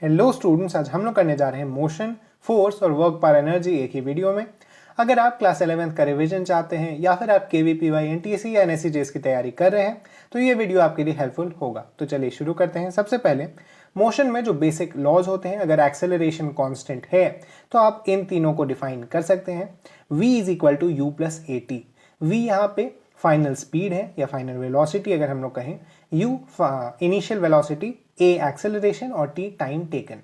Hello students, आज हम लोग करने जा रहे हैं मोशन, फोर्स और वर्क पर एनर्जी एक ही वीडियो में। अगर आप क्लास 11th का रिवीजन चाहते हैं या फिर आप KVPY NTSC या NSCJS की तैयारी कर रहे हैं तो ये वीडियो आपके लिए हेल्पफुल होगा। तो चलिए शुरू करते हैं। सबसे पहले मोशन में जो बेसिक लॉज होते हैं, अगर एक्सेलरेशन कांस्टेंट है तो आप इन तीनों को डिफाइन कर सकते हैं। v is equal to U plus A T. V यहाँ पे फाइनल स्पीड है या फाइनल वेलोसिटी अगर हम लोग कहें, u initial velocity, a acceleration और t टाइम टेकन।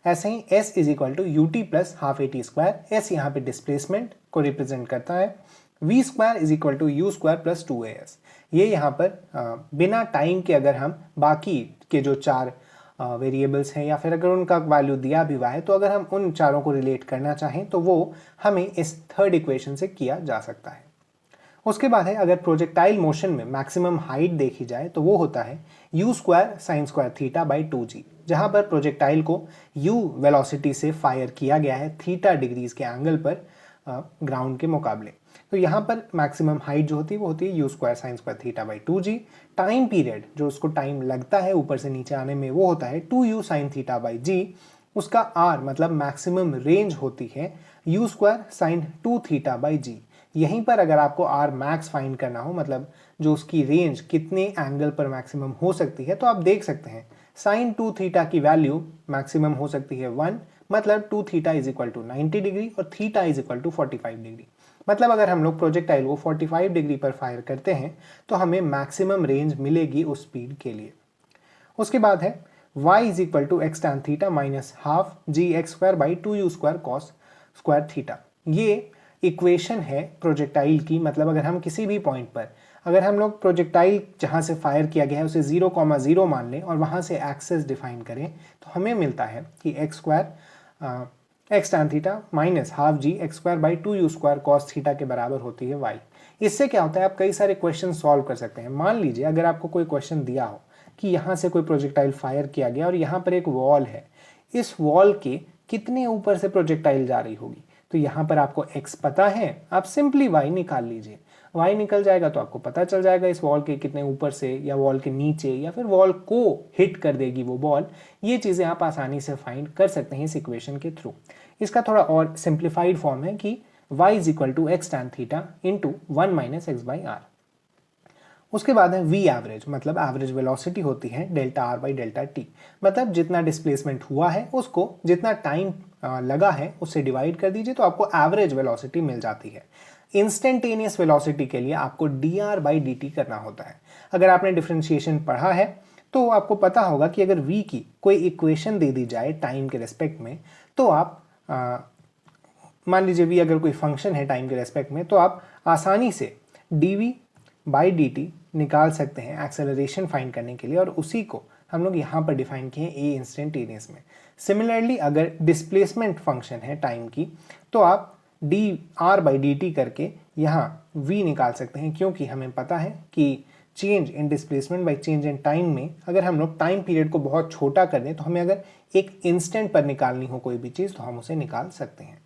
ऐसे ही s is equal to U T plus half A T square. s यहाँ पे डिस्प्लेसमेंट को रिप्रेजेंट करता है। v square is equal to U square plus 2as। ये यहाँ पर बिना टाइम के अगर हम बाकी के जो चार वेरिएबल्स हैं या फिर अगर उनका वैल्यू दिया भी हुआ है तो अगर हम उन चारों को रिलेट करना चाहें तो वो हमें इस थर्ड इक्वेशन से किया जा सकता है। उसके बाद है, अगर प्रोजेक्टाइल मोशन में मैक्सिमम हाइट देखी जाए तो वो होता है you square sine square theta by 2g, जहां पर प्रोजेक्टाइल को u वेलोसिटी से फायर किया गया है थीटा डिग्रीज के एंगल पर ग्राउंड के मुकाबले। तो यहाँ पर मैक्सिमम हाइट जो होती है वो होती है you square sine square theta by 2g। Time period जो उसको टाइम लगता है ऊपर से नीचे आने में वो होता है 2u sine theta by g। उसका r मतलब मैक्सिमम रेंज होती है you square sine 2 theta by g। यहीं पर अगर आपको आर मैक्स फाइंड करना हो, मतलब जो उसकी रेंज कितने एंगल पर मैक्सिमम हो सकती है, तो आप देख सकते हैं साइन 2 थीटा की वैल्यू मैक्सिमम हो सकती है 1, मतलब 2 theta is equal to 90 degree और theta is equal to 45 degree. मतलब अगर हम लोग प्रोजेक्टाइल को 45 डिग्री पर फायर करते हैं तो हमें मैक्सिमम रेंज मिलेगी उस स्पीड के लिए। उसके बाद है y is equal to X tan theta minus half G X square by 2u square cos square theta. ये इक्वेशन है प्रोजेक्टाइल की। मतलब अगर हम किसी भी पॉइंट पर, अगर हम लोग प्रोजेक्टाइल जहां से फायर किया गया है उसे 0,0 मान लें और वहां से एक्सेस डिफाइन करें तो हमें मिलता है कि X square X tan theta minus half G X square by 2u square cos theta के बराबर होती है y। इससे क्या होता है, आप कई सारे क्वेश्चन सॉल्व कर सकते हैं। मान लीजिए अगर आपको कोई क्वेश्चन दिया हो कि यहाँ से कोई प्रोजेक्टाइल फायर किया गया और यहाँ पर एक वॉल है, इस वॉल के कितने ऊपर से प्रोजेक्टाइल जा रही होगी, तो यहाँ पर आपको x पता है, आप सिंपली y निकाल लीजिए। y निकल जाएगा तो आपको पता चल जाएगा इस वॉल के कितने ऊपर से या वॉल के नीचे या फिर वॉल को हिट कर देगी वो बॉल। ये चीज़ें आप आसानी से फाइंड कर सकते हैं इस इक्वेशन के थ्रू। इसका थोड़ा और सिंप्लीफाइड फॉर्म है कि y is equal to X tan theta into 1 minus X by R. उसके बाद है v एवरेज, मतलब एवरेज वेलोसिटी होती है delta R by delta T. मतलब जितना डिस्प्लेसमेंट हुआ है उसको जितना टाइम लगा है उससे डिवाइड कर दीजिए तो आपको एवरेज वेलोसिटी मिल जाती है। इंस्टेंटेनियस वेलोसिटी के लिए आपको dr बाई dt करना होता है। अगर आपने डिफरेंशिएशन पढ़ा है तो आपको पता होगा कि अगर v की कोई इक्वेशन दे दी जाए टाइम के रेस्पेक्ट में तो आप मान लीजिए v अगर कोई फंक्शन है टाइम के रेस्पेक्ट में तो आप आसानी से dv बाई dt निकाल सकते हैं एक्सेलरेशन फाइंड करने के लिए, और उसी को हम लोग यहाँ पर डिफाइन किए a इंस्टेंटेनियस में। सिमिलरली अगर डिस्प्लेसमेंट फंक्शन है टाइम की तो आप dr बाई dt करके यहाँ v निकाल सकते हैं, क्योंकि हमें पता है कि change in displacement by change in time में अगर हम लोग टाइम पीरियड को बहुत छोटा कर दें तो हमें अगर एक इंस्टेंट पर निकालनी हो कोई भी चीज़ तो हम उसे निकाल सकते हैं।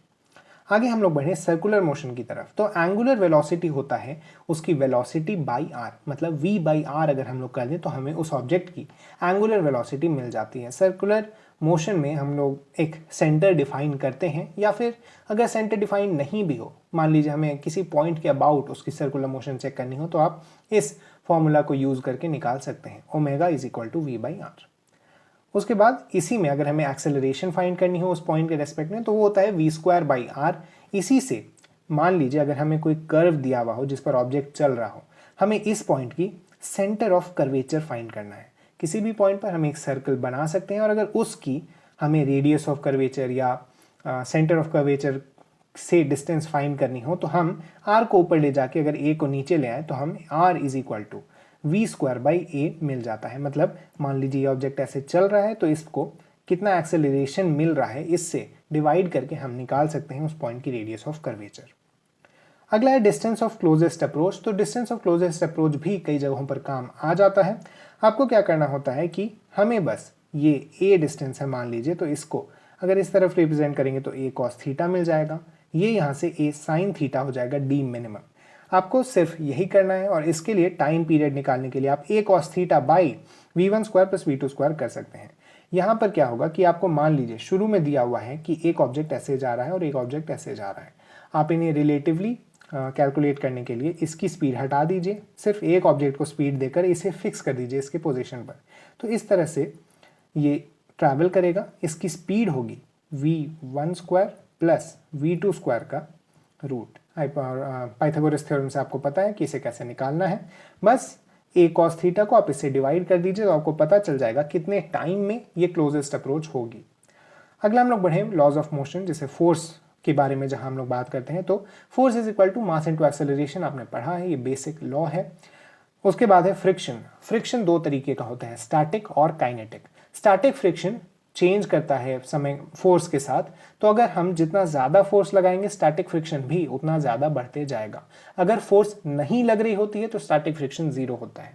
आगे हम लोग बढ़े सर्कुलर मोशन की तरफ। तो एंगुलर वेलोसिटी होता है उसकी वेलोसिटी बाई आर, मतलब v बाई आर अगर हम लोग कर दें तो हमें उस ऑब्जेक्ट की एंगुलर वेलोसिटी मिल जाती है। सर्कुलर मोशन में हम लोग एक सेंटर डिफाइन करते हैं, या फिर अगर सेंटर डिफाइन नहीं भी हो, मान लीजिए हमें किसी पॉइंट के अबाउट उसकी सर्कुलर मोशन चेक करनी हो तो आप इस फॉर्मूला को यूज करके निकाल सकते हैं, omega is equal to v by R. उसके बाद इसी में अगर हमें एक्सेलरेशन फाइंड करनी हो उस पॉइंट के रेस्पेक्ट में तो वो होता है v स्क्वायर बाई आर। इसी से मान लीजिए अगर हमें कोई कर्व दिया हुआ हो जिस पर ऑब्जेक्ट चल रहा हो, हमें इस पॉइंट की सेंटर ऑफ कर्वेचर फाइंड करना है। किसी भी पॉइंट पर हम एक सर्कल बना सकते हैं और अगर उसकी हमें रेडियस ऑफ कर्वेचर या सेंटर ऑफ कर्वेचर से डिस्टेंस फाइंड करनी हो तो हम r को ऊपर ले जाके अगर a को नीचे ले आए तो हम r is equal to v square by a मिल जाता है। मतलब मान लीजिए ये ऑब्जेक्ट ऐसे चल रहा है तो इसको कितना एक्सेलरेशन मिल रहा है इससे डिवाइड करके हम निकाल सकते हैं उस पॉइंट की रेडियस ऑफ कर्वेचर। अगला है डिस्टेंस ऑफ क्लोजेस्ट अप्रोच। तो डिस्टेंस ऑफ क्लोजेस्ट अप्रोच भी कई जगहों पर काम आ जाता है। आपको क्या करना होता है कि हमें बस ये a डिस्टेंस है मान लीजिए, तो इसको अगर इस तरफ रिप्रेजेंट करेंगे तो a कॉस थीटा मिल जाएगा, ये यहाँ से a साइन थीटा हो जाएगा d मिनिमम। आपको सिर्फ यही करना है और इसके लिए टाइम पीरियड निकालने के लिए आप a cos theta by v1 square plus v2 square कर सकते हैं। यहाँ पर क्या होगा कि आपको मान लीजिए शुरू में दिया हुआ है कि एक ऑब्जेक्ट ऐसे जा रहा है और एक ऑब्जेक्ट ऐसे जा रहा है। आप इन्हें रिलेटिवली कैलकुलेट करने के लिए इसकी स्पीड हटा दीजिए, सिर्फ एक ऑब्जेक्ट को स्पीड देकर इसे फिक्स कर दीजिए इसके पोजीशन पर। तो इस तरह से ये ट्रैवल करेगा, इसकी स्पीड होगी v1 square plus v2 square का रूट। पाइथागोरस थ्योरम से आपको पता है कि इसे कैसे निकालना है। बस a cos थीटा को आप इससे डिवाइड कर दीजिए तो आपको पता चल जाएगा कितने टाइम में ये क्लोजेस्ट अप्रोच होगी। अगला हम लोग बढ़े लॉज ऑफ मोशन, जैसे फोर्स के बारे में जहां हम लोग बात करते हैं तो force is equal to mass into acceleration, आपने पढ़ा है, ये बेसिक लॉ है। उसके बाद है फ्रिक्शन। फ्रिक्शन दो तरीके का होता है, स्टैटिक और काइनेटिक। स्टैटिक फ्रिक्शन चेंज करता है समय फोर्स के साथ, तो अगर हम जितना ज़्यादा फोर्स लगाएंगे स्टैटिक फ्रिक्शन भी उतना ज़्यादा बढ़ते जाएगा। अगर फोर्स नहीं लग रही होती है तो स्टैटिक फ्रिक्शन जीरो होता है।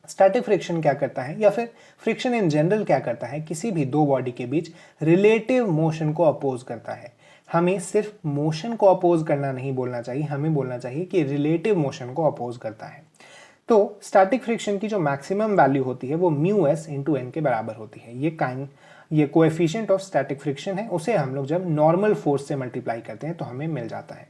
स्टैटिक फ्रिक्शन क्या करता है, या फिर फ्रिक्शन इन जनरल क्या करता है, किसी भी दो बॉडी के बीच रिलेटिव मोशन को अपोज करता है। हमें सिर्फ मोशन को अपोज करना नहीं बोलना चाहिए, हमें बोलना चाहिए कि रिलेटिव मोशन को अपोज करता है। तो स्टैटिक फ्रिक्शन की जो मैक्सिमम वैल्यू होती है वो म्यू एस इंटू एन के बराबर होती है। ये कोएफिशिएंट ऑफ स्टैटिक फ्रिक्शन है, उसे हम लोग जब नॉर्मल फोर्स से मल्टीप्लाई करते हैं तो हमें मिल जाता है।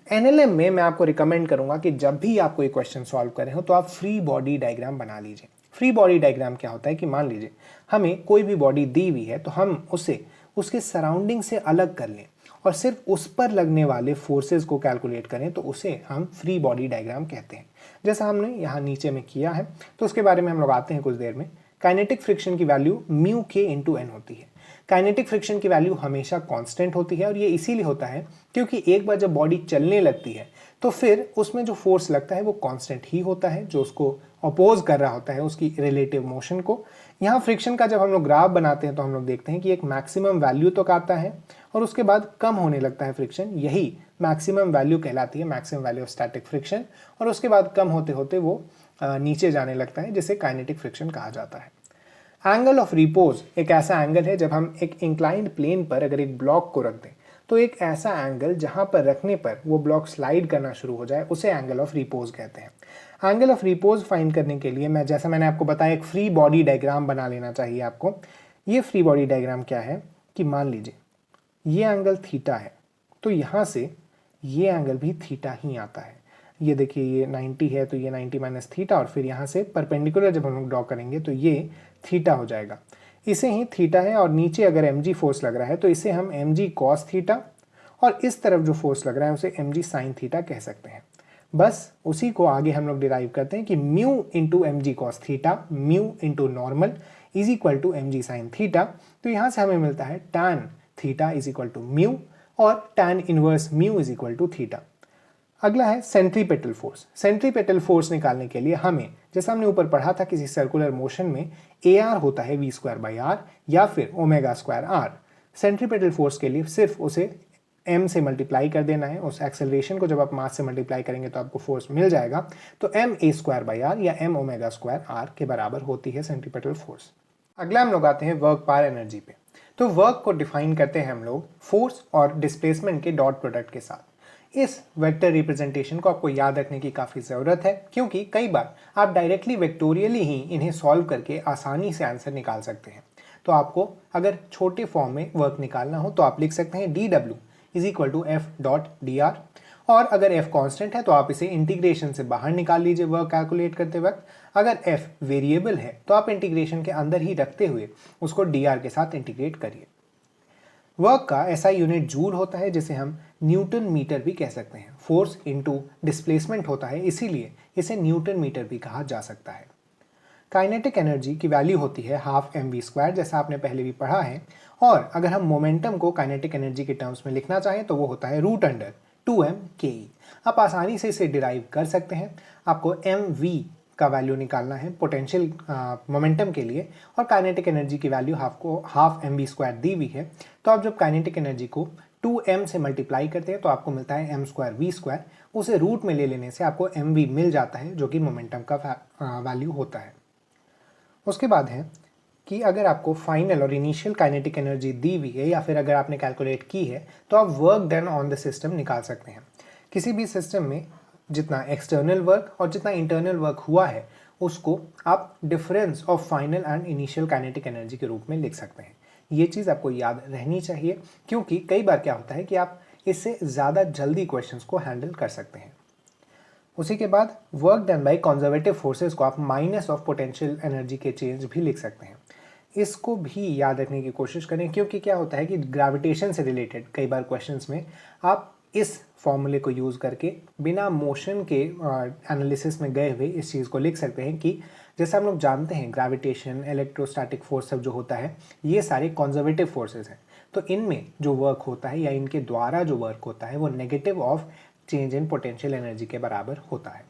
एनएलएम में मैं आपको रिकमेंड करूंगा कि जब भी आप कोई क्वेश्चन सॉल्व करें हो तो आप फ्री बॉडी डायग्राम बना लीजिए। फ्री बॉडी डायग्राम क्या होता है कि मान लीजिए हमें कोई भी बॉडी दी हुई है तो हम उसे उसके सराउंडिंग से अलग कर लें और सिर्फ उस पर लगने वाले फोर्सेस को कैलकुलेट करें तो उसे हम फ्री बॉडी डायग्राम कहते हैं। जैसा हमने यहाँ नीचे में किया है, तो उसके बारे में हम लोग आते हैं कुछ देर में। काइनेटिक फ्रिक्शन की वैल्यू म्यू के इंटू एन होती है। काइनेटिक फ्रिक्शन की वैल्यू हमेशा कांस्टेंट होती है और ये इसीलिए होता है क्योंकि एक बार जब बॉडी चलने लगती है तो फिर उसमें जो फोर्स लगता है वो कांस्टेंट ही होता है, जो उसको अपोज कर रहा होता है उसकी रिलेटिव मोशन को। यहाँ फ्रिक्शन का जब हम लोग ग्राफ बनाते हैं तो हम लोग देखते हैं कि एक मैक्सिमम वैल्यू तो आता है और उसके बाद कम होने लगता है फ्रिक्शन, यही मैक्सिमम वैल्यू कहलाती है, maximum value of static friction. और उसके बाद कम होते होते वो नीचे जाने लगता है, जिसे काइनेटिक फ्रिक्शन कहा जाता है। एंगल ऑफ रिपोज एक ऐसा एंगल है जब हम एक इंक्लाइंड प्लेन पर अगर एक ब्लॉक को रख दें तो एक ऐसा एंगल जहां पर रखने पर वो ब्लॉक स्लाइड करना शुरू हो जाए उसे एंगल ऑफ रिपोज कहते हैं। एंगल ऑफ रिपोज फाइंड करने के लिए जैसा मैंने आपको बताया एक फ्री बॉडी डायग्राम बना लेना चाहिए आपको। ये फ्री बॉडी डायग्राम क्या है कि मान लीजिए ये एंगल थीटा है तो यहाँ से ये एंगल भी थीटा ही आता है। ये देखिए ये 90 है तो ये 90 माइनस थीटा, और फिर यहाँ से परपेंडिकुलर जब हम लोग ड्रॉ करेंगे तो ये थीटा हो जाएगा। इसे ही थीटा है और नीचे अगर mg फोर्स लग रहा है तो इसे हम mg cos थीटा, और इस तरफ जो फोर्स लग रहा है उसे mg sin थीटा कह सकते हैं। बस उसी को आगे हम लोग डिराइव करते हैं कि mu into mg cos theta, mu into normal is equal to mg sin theta. तो यहाँ से हमें मिलता है tan theta is equal to mu और tan inverse mu is equal to theta. अगला है सेंट्रीपेटल फोर्स। सेंट्रीपेटल फोर्स निकालने के लिए हमें, जैसा हमने ऊपर पढ़ा था, किसी सर्कुलर मोशन में AR होता है v स्क्वायर बाई आर या फिर omega square R. Centripetal force के लिए सिर्फ उसे m से मल्टीप्लाई कर देना है। उस एक्सेलरेशन को जब आप मास से मल्टीप्लाई करेंगे तो आपको फोर्स मिल जाएगा। तो m a square by R या m ओमेगा स्क्वायर आर के बराबर होती है सेंट्रीपेटल फोर्स। अगला हम लोग आते हैं वर्क पावर एनर्जी पे। तो वर्क को डिफाइन करते हैं हम लोग फोर्स और डिस्प्लेसमेंट के डॉट प्रोडक्ट के साथ। इस वेक्टर रिप्रेजेंटेशन को आपको याद रखने की काफ़ी ज़रूरत है क्योंकि कई बार आप डायरेक्टली वेक्टोरियली ही इन्हें सॉल्व करके आसानी से आंसर निकाल सकते हैं। तो आपको अगर छोटे फॉर्म में वर्क निकालना हो तो आप लिख सकते हैं dw is equal to F dot D R, और अगर f कांस्टेंट है तो आप इसे इंटीग्रेशन से बाहर निकाल लीजिए वर्क कैलकुलेट करते वक्त। अगर f वेरिएबल है तो आप इंटीग्रेशन के अंदर ही रखते हुए उसको dr के साथ इंटीग्रेट करिए। वर्क का ऐसा यूनिट जूल होता है जिसे हम न्यूटन मीटर भी कह सकते हैं। फोर्स इनटू डिस्प्लेसमेंट होता है, इसीलिए इसे न्यूटन मीटर भी कहा जा सकता है। काइनेटिक एनर्जी की वैल्यू होती है हाफ mv स्क्वायर, जैसा आपने पहले भी पढ़ा है। और अगर हम मोमेंटम को काइनेटिक एनर्जी के टर्म्स में लिखना चाहें तो वो होता है रूट अंडर 2m ke। आप आसानी से इसे डिराइव कर सकते हैं। आपको mv का वैल्यू निकालना है पोटेंशियल मोमेंटम के लिए, और काइनेटिक एनर्जी की वैल्यू हाफ mv स्क्वायर दी हुई है। तो आप जब काइनेटिक एनर्जी को 2m से मल्टीप्लाई करते हैं तो आपको मिलता है m स्क्वायर v स्क्वायर। उसे रूट में ले लेने से आपको mv मिल जाता है जो कि मोमेंटम का वैल्यू होता है। उसके बाद है कि अगर आपको फाइनल और इनिशियल काइनेटिक एनर्जी दी हुई है या फिर अगर आपने कैलकुलेट की है तो आप work done on the system निकाल सकते हैं। किसी भी सिस्टम में जितना एक्सटर्नल वर्क और जितना इंटरनल वर्क हुआ है उसको आप difference of final and initial kinetic energy के रूप में लिख सकते हैं। ये चीज़ आपको याद रहनी चाहिए, क्योंकि कई बार क्या होता है कि आप इससे ज़्यादा जल्दी क्वेश्चंस को हैंडल कर सकते हैं। उसी के बाद work done by conservative forces को आप माइनस ऑफ पोटेंशियल एनर्जी के चेंज भी लिख सकते हैं। इसको भी याद रखने की कोशिश करें, क्योंकि क्या होता है कि ग्रेविटेशन से रिलेटेड कई बार क्वेश्चंस में आप इस फॉर्मूले को यूज़ करके बिना मोशन के एनालिसिस में गए हुए इस चीज़ को लिख सकते हैं कि जैसे हम लोग जानते हैं ग्रेविटेशन, इलेक्ट्रोस्टैटिक फोर्स सब जो होता है ये सारे कंजर्वेटिव फोर्सेस हैं। तो इनमें जो वर्क होता है या इनके द्वारा जो वर्क होता है वो negative of change in potential energy के बराबर होता है।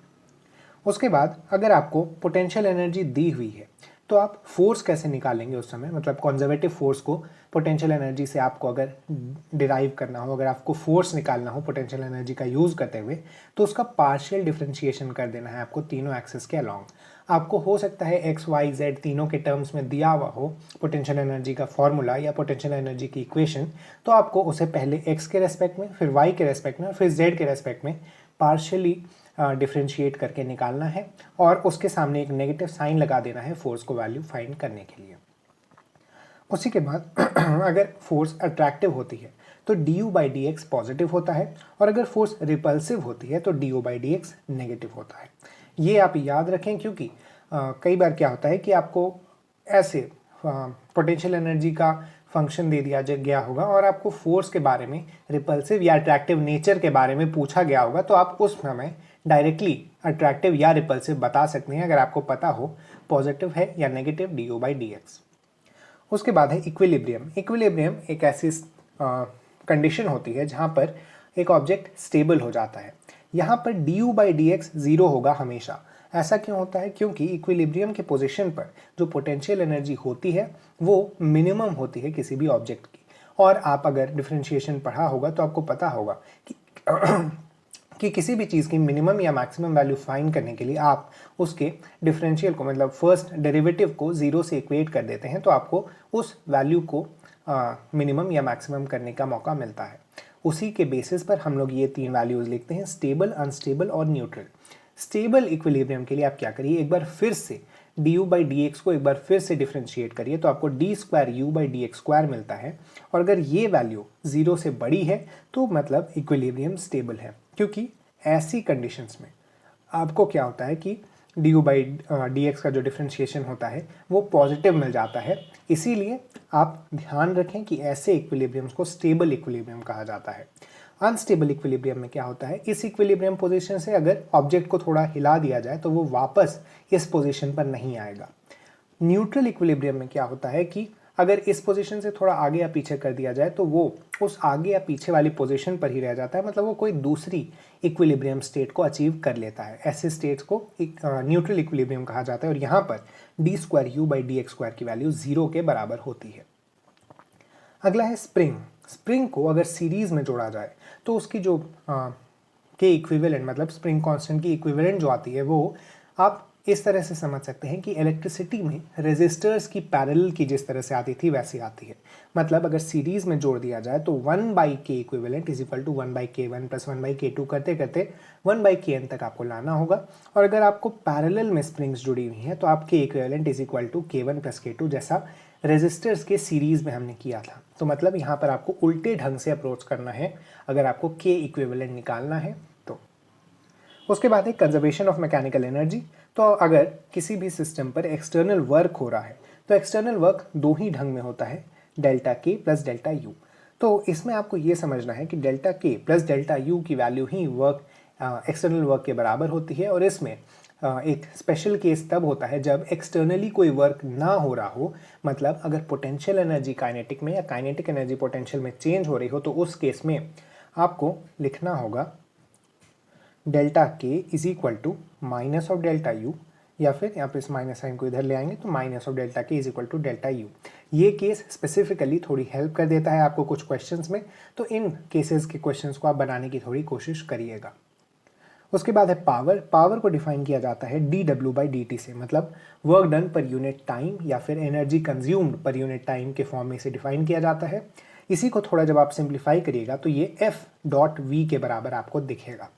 उसके बाद अगर आपको पोटेंशियल एनर्जी दी हुई है तो आप फोर्स कैसे निकालेंगे उस समय, मतलब कंजर्वेटिव फोर्स को पोटेंशियल एनर्जी से आपको अगर डिराइव करना हो, अगर आपको फोर्स निकालना हो पोटेंशियल एनर्जी का यूज़ करते हुए, तो उसका पार्शियल डिफरेंशिएशन कर देना है आपको तीनों एक्सिस के अलोंग। आपको हो सकता है एक्स वाई जेड तीनों के टर्म्स में दिया हुआ हो पोटेंशियल एनर्जी का फॉर्मूला या पोटेंशियल एनर्जी की इक्वेशन, तो आपको उसे पहले एक्स के रेस्पेक्ट में, फिर वाई के रेस्पेक्ट में और फिर जेड के रेस्पेक्ट में पार्शियली डिफ्रेंशिएट करके निकालना है और उसके सामने एक नेगेटिव साइन लगा देना है फोर्स को वैल्यू फाइंड करने के लिए। उसी के बाद अगर फोर्स अट्रैक्टिव होती है तो du by D x positive होता है, और अगर फोर्स रिपल्सिव होती है तो du by D x negative होता है। ये आप याद रखें, क्योंकि कई बार क्या होता है कि आपको ऐसे पोटेंशियल एनर्जी का फंक्शन दे दिया गया होगा और आपको फोर्स के बारे में, रिपल्सिव या अट्रैक्टिव नेचर के बारे में पूछा गया होगा, तो आप उस समय डायरेक्टली अट्रैक्टिव या रिपल्सिव बता सकते हैं अगर आपको पता हो पॉजिटिव है या negative du by D x. उसके बाद है इक्विलिब्रियम। इक्विलिब्रियम एक ऐसी कंडीशन होती है जहाँ पर एक ऑब्जेक्ट स्टेबल हो जाता है। यहाँ पर du by D x zero होगा हमेशा। ऐसा क्यों होता है? क्योंकि इक्विलिब्रियम के पोजीशन पर जो पोटेंशियल एनर्जी होती है वो मिनिमम होती है किसी भी ऑब्जेक्ट की। और आप अगर डिफरेंशिएशन पढ़ा होगा तो आपको पता होगा कि कि किसी भी चीज़ की मिनिमम या मैक्सिमम वैल्यू फाइंड करने के लिए आप उसके डिफरेंशियल को, मतलब फर्स्ट डेरिवेटिव को ज़ीरो से इक्वेट कर देते हैं, तो आपको उस वैल्यू को मिनिमम या मैक्सिमम करने का मौका मिलता है। उसी के बेसिस पर हम लोग ये तीन वैल्यूज़ लिखते हैं, स्टेबल, अनस्टेबल और न्यूट्रल। स्टेबल इक्विलिब्रियम के लिए आप क्या करिए, एक बार फिर से du बाई डी एक्स को एक बार फिर से डिफ्रेंशिएट करिए तो आपको D square u by D x square मिलता है। और अगर ये वैल्यू ज़ीरो से बड़ी है तो मतलब इक्विलिब्रियम स्टेबल है, क्योंकि ऐसी कंडीशंस में आपको क्या होता है कि du बाई डी एक्स का जो डिफ्रेंशिएशन होता है वो पॉजिटिव मिल जाता है। इसीलिए आप ध्यान रखें कि ऐसे इक्विलिब्रियम्स को स्टेबल इक्विलिब्रियम कहा जाता है। अनस्टेबल इक्विलिब्रियम में क्या होता है, इस इक्विलिब्रियम पोजीशन से अगर ऑब्जेक्ट को थोड़ा हिला दिया जाए तो वो वापस इस पोजीशन पर नहीं आएगा। न्यूट्रल इक्विलिब्रियम में क्या होता है कि अगर इस पोजीशन से थोड़ा आगे या पीछे कर दिया जाए तो वो उस आगे या पीछे वाली पोजीशन पर ही रह जाता है, मतलब वो कोई दूसरी इक्विलिब्रियम स्टेट को अचीव कर लेता है। ऐसे स्टेट्स को न्यूट्रल इक्विलिब्रियम कहा जाता है और यहाँ पर D square you by D x square की वैल्यू ज़ीरो के बराबर होती है। अगला है स्प्रिंग। स्प्रिंग को अगर सीरीज में जोड़ा जाए तो उसकी जो के इक्विवेलेंट, मतलब स्प्रिंग कांस्टेंट की इक्विवेलेंट जो आती है वो आप इस तरह से समझ सकते हैं कि इलेक्ट्रिसिटी में रेजिस्टर्स की पैरेलल की जिस तरह से आती थी वैसी आती है। मतलब अगर सीरीज में जोड़ दिया जाए तो 1 by K equivalent is equal to 1 by K one plus 1 by K two करते करते 1 बाई के एन तक आपको लाना होगा। और अगर आपको पैरेलल में स्प्रिंग्स जुड़ी हुई हैं तो आपके इक्विवेलेंट इज इक्वल टू के वन प्लस के टू, जैसा रेजिस्टर्स के सीरीज में हमने किया था। तो मतलब यहाँ पर आपको उल्टे ढंग से अप्रोच करना है अगर आपको के इक्विवेलेंट निकालना है तो। उसके बाद है कंजर्वेशन ऑफ मैकेनिकल एनर्जी। तो अगर किसी भी सिस्टम पर एक्सटर्नल वर्क हो रहा है तो एक्सटर्नल वर्क दो ही ढंग में होता है, डेल्टा के प्लस डेल्टा यू। तो इसमें आपको ये समझना है कि डेल्टा के प्लस डेल्टा यू की वैल्यू ही वर्क एक्सटर्नल वर्क के बराबर होती है। और इसमें एक स्पेशल केस तब होता है जब एक्सटर्नली कोई वर्क ना हो रहा हो, मतलब अगर पोटेंशियल एनर्जी काइनेटिक में या काइनेटिक एनर्जी पोटेंशियल में चेंज हो रही हो, तो उस केस में आपको लिखना होगा delta K is equal to minus of delta U, या फिर यहाँ पे इस माइनस साइन को इधर ले आएंगे तो minus of delta K is equal to delta U. ये केस स्पेसिफिकली थोड़ी हेल्प कर देता है आपको कुछ क्वेश्चंस में, तो इन केसेस के क्वेश्चंस को आप बनाने की थोड़ी कोशिश करिएगा। उसके बाद है पावर। पावर को डिफाइन किया जाता है D W by D T से, मतलब work done per unit time या फिर energy consumed per unit time के फॉर्म में इसे डिफाइन किया जाता है। इसी को थोड़ा जब आप सिंप्लीफाई करिएगा तो ये एफ डॉट वी के बराबर आपको दिखेगा।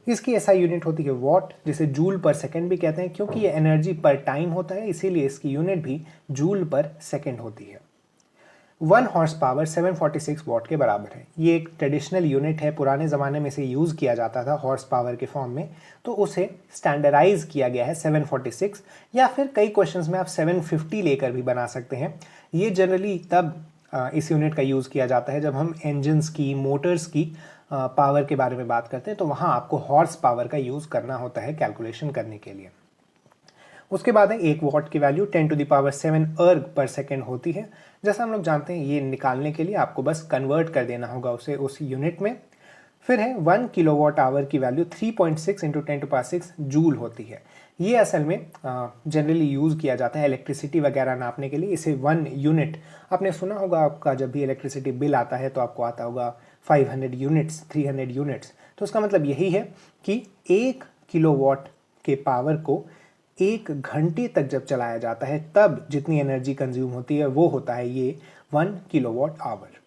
इसकी एसआई यूनिट होती है वॉट, जिसे जूल पर सेकंड भी कहते हैं, क्योंकि ये एनर्जी पर टाइम होता है इसीलिए इसकी यूनिट भी जूल पर सेकंड होती है। 1 हॉर्स पावर 746 वॉट के बराबर है। ये एक ट्रेडिशनल यूनिट है, पुराने ज़माने में इसे यूज़ किया जाता था हॉर्स पावर के फॉर्म में, तो उसे स्टैंडर्डाइज किया गया है 746, या फिर कई क्वेश्चंस में आप 750 लेकर भी बना सकते हैं। ये जनरली तब इस यूनिट का यूज़ किया जाता है जब हम इंजन्स की, मोटर्स की पावर के बारे में बात करते हैं, तो वहाँ आपको हॉर्स पावर का यूज़ करना होता है कैलकुलेशन करने के लिए। उसके बाद है 1 वॉट की वैल्यू 10⁻7 अर्ग पर सेकेंड होती है। जैसा हम लोग जानते हैं, ये निकालने के लिए आपको बस कन्वर्ट कर देना होगा उसे उस यूनिट में। फिर है 1 किलोवाट आवर की वैल्यू 3.6 × 10⁻6 जूल होती है। ये असल में जनरली यूज़ किया जाता है इलेक्ट्रिसिटी वगैरह नापने के लिए। इसे 1 यूनिट, आपने सुना होगा, आपका जब भी इलेक्ट्रिसिटी बिल आता है तो आपको आता होगा 500 यूनिट्स, 300 यूनिट्स, तो उसका मतलब यही है कि 1 किलोवाट के पावर को 1 घंटे तक जब चलाया जाता है तब जितनी एनर्जी कंज्यूम होती है वो होता है ये 1 किलोवाट आवर।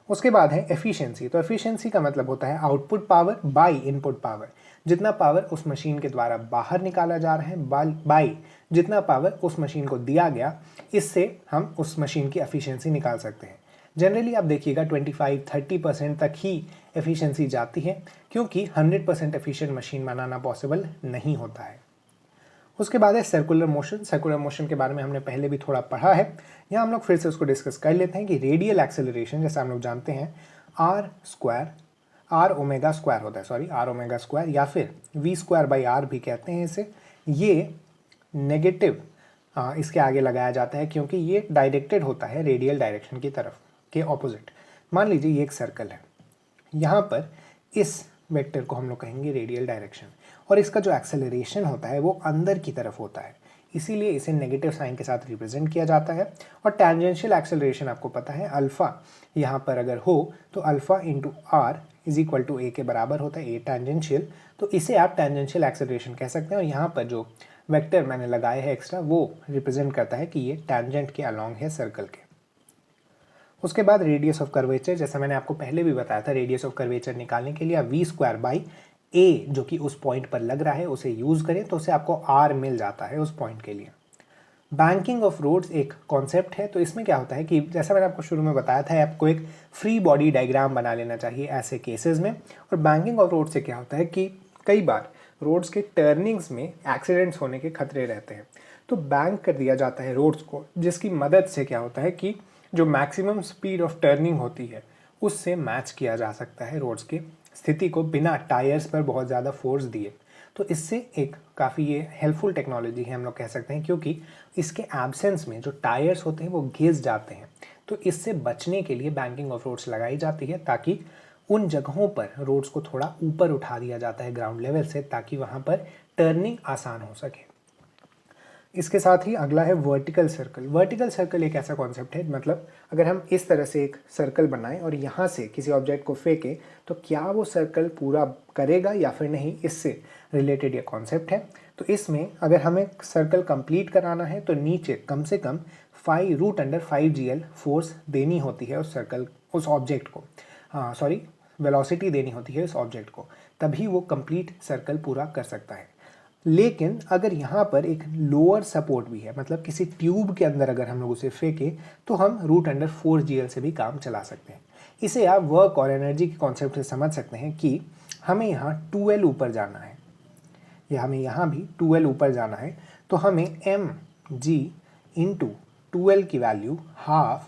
उसके बाद है एफिशिएंसी। तो एफिशिएंसी का मतलब होता है output power by input power, जितना पावर उस मशीन के द्वारा बाहर निकाला जा रहा है बाय जितना पावर उस मशीन को दिया गया, इससे हम उस मशीन की एफिशिएंसी निकाल सकते हैं। जनरली आप देखिएगा 25-30% तक ही एफिशिएंसी जाती है, क्योंकि 100% एफिशिएंट मशीन बनाना पॉसिबल नहीं होता है। उसके बाद है सर्कुलर मोशन। सर्कुलर मोशन के बारे में हमने पहले भी थोड़ा पढ़ा है, यहाँ हम लोग फिर से उसको डिस्कस कर लेते हैं कि रेडियल एक्सेलरेशन, जैसा हम लोग जानते हैं आर ओमेगा स्क्वायर होता है, आर ओमेगा स्क्वायर, या फिर v²/r भी कहते हैं इसे। ये नेगेटिव इसके आगे लगाया जाता है क्योंकि ये डायरेक्टेड होता है रेडियल डायरेक्शन की तरफ के ऑपोजिट। मान लीजिए ये एक सर्कल है, यहाँ पर इस वेक्टर को हम लोग कहेंगे रेडियल डायरेक्शन, और इसका जो एक्सेलरेशन होता है वो अंदर की तरफ होता है, इसीलिए इसे नेगेटिव साइन के साथ रिप्रेजेंट किया जाता है। और टैंजेंशियल एक्सेलरेशन आपको पता है, अल्फा यहाँ पर अगर हो तो alpha into R is equal to A के बराबर होता है, ए टैंजेंशियल, तो इसे आप टैंजेंशियल एक्सेलरेशन कह सकते हैं। और यहाँ पर जो वेक्टर मैंने लगाया है एक्स्ट्रा, वो रिप्रेजेंट करता है कि ये टैंजेंट के अलॉन्ग है सर्कल के। उसके बाद रेडियस ऑफ कर्वेचर, जैसा मैंने आपको पहले भी बताया था, रेडियस ऑफ कर्वेचर निकालने के लिए आप v²/a जो कि उस पॉइंट पर लग रहा है उसे यूज करें तो उसे आपको r मिल जाता है उस पॉइंट के लिए। बैंकिंग ऑफ रोड्स एक कॉन्सेप्ट है, तो इसमें क्या होता है कि जैसा मैंने आपको शुरू में बताया था, आपको एक फ्री बॉडी डायग्राम बना लेना चाहिए ऐसे केसेस में। और बैंकिंग ऑफ रोड से क्या होता है कि कई बार रोड्स के टर्निंग्स में एक्सीडेंट्स होने के खतरे रहते हैं, तो बैंक कर दिया जाता है रोड्स को, जिसकी मदद से क्या होता है कि जो मैक्सिमम स्पीड ऑफ टर्निंग होती है उससे मैच किया जा सकता है रोड्स की स्थिति को बिना टायर्स पर बहुत ज़्यादा फोर्स दिए। तो इससे एक काफ़ी ये हेल्पफुल टेक्नोलॉजी है हम लोग कह सकते हैं, क्योंकि इसके एब्सेंस में जो टायर्स होते हैं वो घिस जाते हैं। तो इससे बचने के लिए बैंकिंग ऑफ रोड्स लगाई जाती है, ताकि उन जगहों पर रोड्स को थोड़ा ऊपर उठा दिया जाता है ग्राउंड लेवल से, ताकि वहाँ पर टर्निंग आसान हो सके। इसके साथ ही अगला है वर्टिकल सर्कल। वर्टिकल सर्कल एक ऐसा कॉन्सेप्ट है, मतलब अगर हम इस तरह से एक सर्कल बनाएं और यहाँ से किसी ऑब्जेक्ट को फेंकें तो क्या वो सर्कल पूरा करेगा या फिर नहीं, इससे रिलेटेड ये कॉन्सेप्ट है। तो इसमें अगर हमें सर्कल कंप्लीट कराना है तो नीचे कम से कम √5gl फोर्स देनी होती है उस सर्कल, उस ऑब्जेक्ट को, वेलोसिटी देनी होती है उस ऑब्जेक्ट को, तभी वो कंप्लीट सर्कल पूरा कर सकता है। लेकिन अगर यहाँ पर एक लोअर सपोर्ट भी है, मतलब किसी ट्यूब के अंदर अगर हम लोग उसे फेंकें तो हम √4gl से भी काम चला सकते हैं। इसे आप वर्क और एनर्जी के कॉन्सेप्ट से समझ सकते हैं कि हमें यहाँ 2L ऊपर जाना है, या हमें यहाँ भी 2L ऊपर जाना है, तो हमें mg × 2L की वैल्यू ½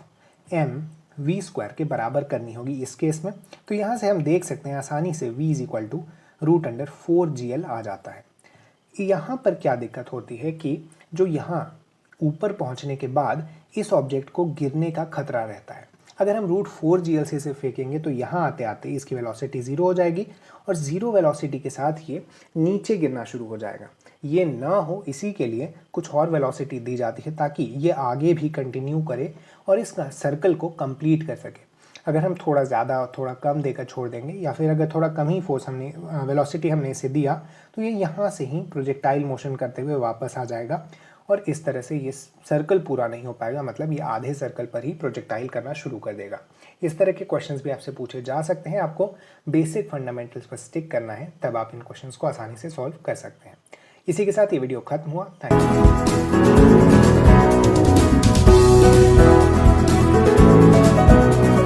mv² के बराबर करनी होगी इस केस में। तो यहाँ से हम देख सकते हैं आसानी से v = √4gl आ जाता है। यहाँ पर क्या दिक्कत होती है कि जो यहाँ ऊपर पहुँचने के बाद इस ऑब्जेक्ट को गिरने का खतरा रहता है। अगर हम √4gl से इसे फेंकेंगे तो यहाँ आते आते इसकी वेलोसिटी 0 हो जाएगी, और 0 वेलोसिटी के साथ ये नीचे गिरना शुरू हो जाएगा। ये ना हो इसी के लिए कुछ और वेलोसिटी दी जाती है, ताकि ये आगे भी कंटिन्यू करे और इस सर्कल को कंप्लीट कर सके। अगर हम थोड़ा ज़्यादा थोड़ा कम देकर छोड़ देंगे, या फिर अगर थोड़ा कम ही फोर्स हमने वेलोसिटी हमने इसे दिया, तो ये यहाँ से ही प्रोजेक्टाइल मोशन करते हुए वापस आ जाएगा और इस तरह से ये सर्कल पूरा नहीं हो पाएगा, मतलब ये आधे सर्कल पर ही प्रोजेक्टाइल करना शुरू कर देगा। इस तरह के क्वेश्चंस भी आपसे पूछे जा सकते हैं। आपको बेसिक फंडामेंटल्स पर स्टिक करना है, तब आप इन क्वेश्चंस को आसानी से सॉल्व कर सकते हैं। इसी के साथ ये वीडियो खत्म हुआ। Thank you.